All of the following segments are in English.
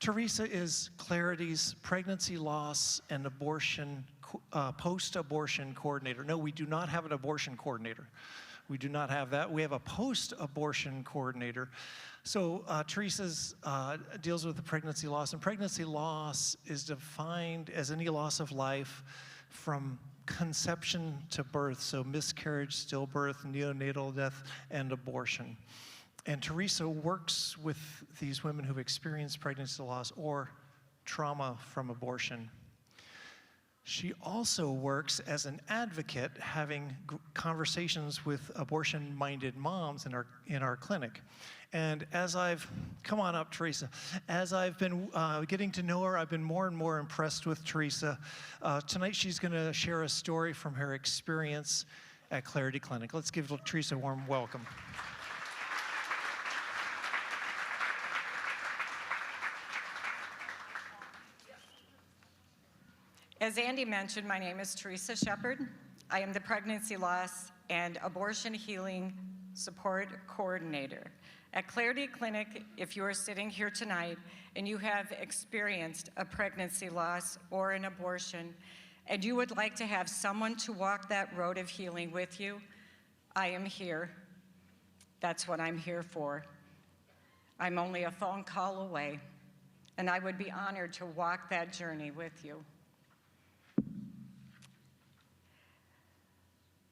Teresa is Clarity's pregnancy loss and abortion, post-abortion coordinator. No, we do not have an abortion coordinator. We do not have that. We have a post-abortion coordinator. So Teresa's deals with the pregnancy loss, and pregnancy loss is defined as any loss of life from conception to birth, so miscarriage, stillbirth, neonatal death, and abortion. And Teresa works with these women who've experienced pregnancy loss or trauma from abortion. She also works as an advocate, having conversations with abortion-minded moms in our clinic. And as I've, come on up, Teresa. As I've been getting to know her, I've been more and more impressed with Teresa. Tonight she's gonna share a story from her experience at Clarity Clinic. Let's give Teresa a warm welcome. As Andy mentioned, my name is Teresa Shepard. I am the Pregnancy Loss and Abortion Healing Support Coordinator. At Clarity Clinic, if you are sitting here tonight and you have experienced a pregnancy loss or an abortion, and you would like to have someone to walk that road of healing with you, I am here. That's what I'm here for. I'm only a phone call away, and I would be honored to walk that journey with you.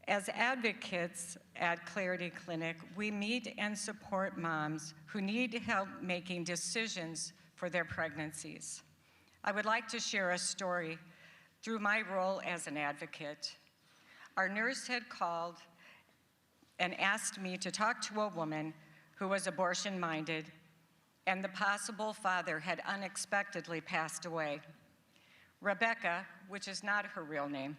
As advocates at Clarity Clinic, we meet and support moms who need help making decisions for their pregnancies. I would like to share a story through my role as an advocate. Our nurse had called and asked me to talk to a woman who was abortion-minded, and the possible father had unexpectedly passed away. Rebecca, which is not her real name,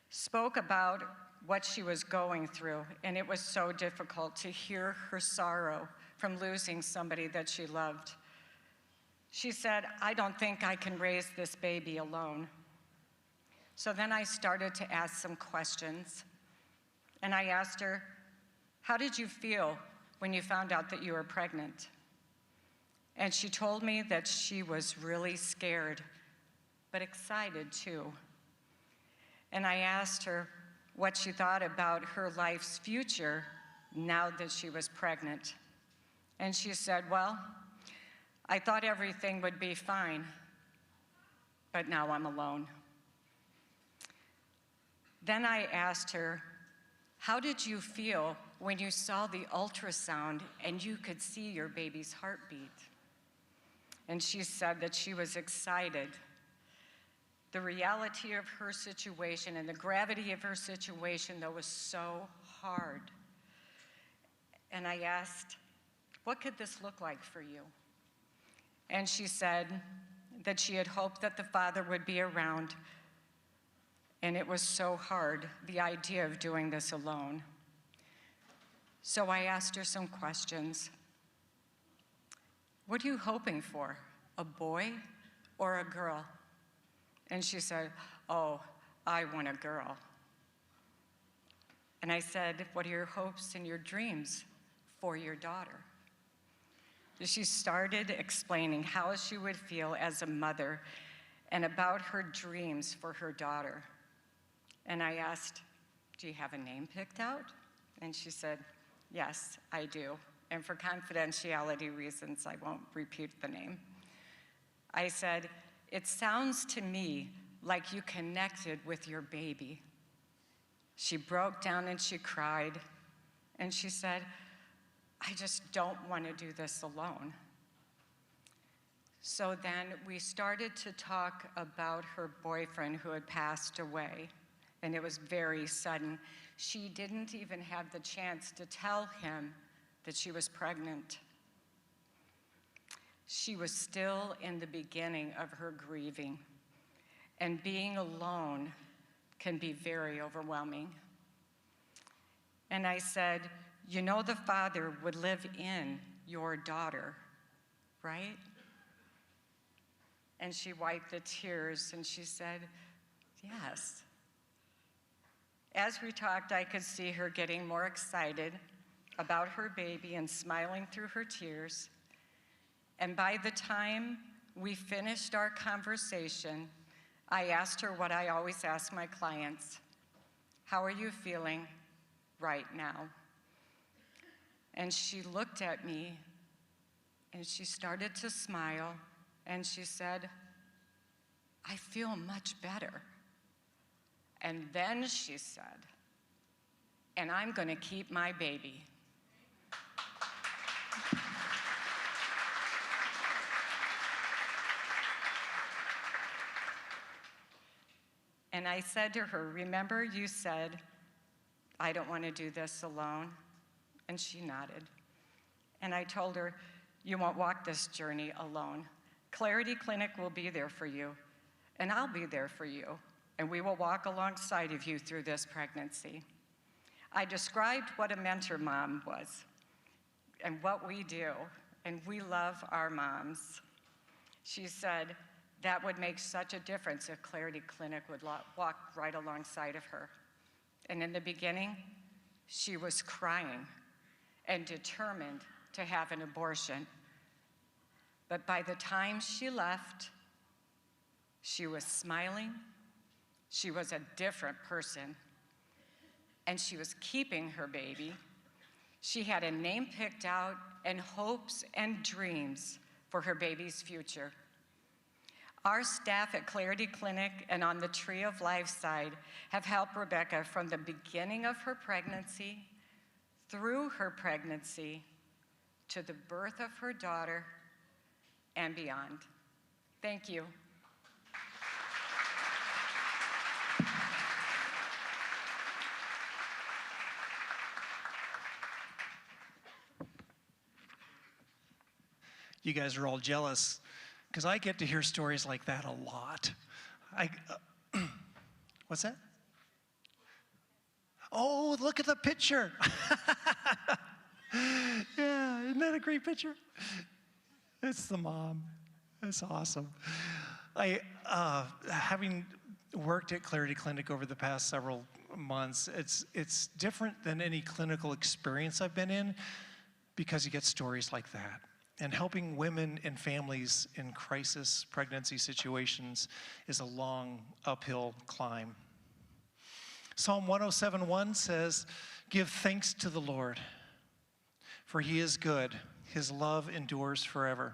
spoke about what she was going through, and it was so difficult to hear her sorrow from losing somebody that she loved. She said, "I don't think I can raise this baby alone." So then I started to ask some questions, and I asked her, "How did you feel when you found out that you were pregnant?" And she told me that she was really scared, but excited too. And I asked her what she thought about her life's future now that she was pregnant. And she said, "Well, I thought everything would be fine, but now I'm alone." Then I asked her, "How did you feel when you saw the ultrasound and you could see your baby's heartbeat?" And she said that she was excited. The reality of her situation and the gravity of her situation, though, was so hard. And I asked, "What could this look like for you?" And she said that she had hoped that the father would be around, and it was so hard, the idea of doing this alone. So I asked her some questions. "What are you hoping for, a boy or a girl?" And she said, "Oh, I want a girl." And I said, "What are your hopes and your dreams for your daughter?" She started explaining how she would feel as a mother and about her dreams for her daughter. And I asked, "Do you have a name picked out?" And she said, "Yes, I do. And for confidentiality reasons, I won't repeat the name." I said, "It sounds to me like you connected with your baby." She broke down and she cried, and she said, "I just don't want to do this alone." So then we started to talk about her boyfriend who had passed away, and it was very sudden. She didn't even have the chance to tell him that she was pregnant. She was still in the beginning of her grieving, and being alone can be very overwhelming. And I said, "You know the father would live in your daughter, right?" And she wiped the tears and she said, "Yes." As we talked, I could see her getting more excited about her baby and smiling through her tears. And by the time we finished our conversation, I asked her what I always ask my clients: how are you feeling right now? And she looked at me and she started to smile and she said, I feel much better. And then she said, and I'm going to keep my baby. And I said to her, remember you said, I don't want to do this alone? And she nodded. And I told her, you won't walk this journey alone. Clarity Clinic will be there for you, and I'll be there for you, and we will walk alongside of you through this pregnancy. I described what a mentor mom was and what we do, and we love our moms. She said, that would make such a difference if Clarity Clinic would walk right alongside of her. And in the beginning, she was crying and determined to have an abortion. But by the time she left, she was smiling, she was a different person, and she was keeping her baby. She had a name picked out and hopes and dreams for her baby's future. Our staff at Clarity Clinic and on the Tree of Life side have helped Rebecca from the beginning of her pregnancy, through her pregnancy, to the birth of her daughter, and beyond. Thank you. You guys are all jealous because I get to hear stories like that a lot. What's that? Oh, look at the picture. Yeah, isn't that a great picture? It's the mom. That's awesome. Having worked at Clarity Clinic over the past several months, it's different than any clinical experience I've been in because you get stories like that. And helping women and families in crisis pregnancy situations is a long uphill climb. Psalm 107:1 says, give thanks to the Lord, for he is good. His love endures forever.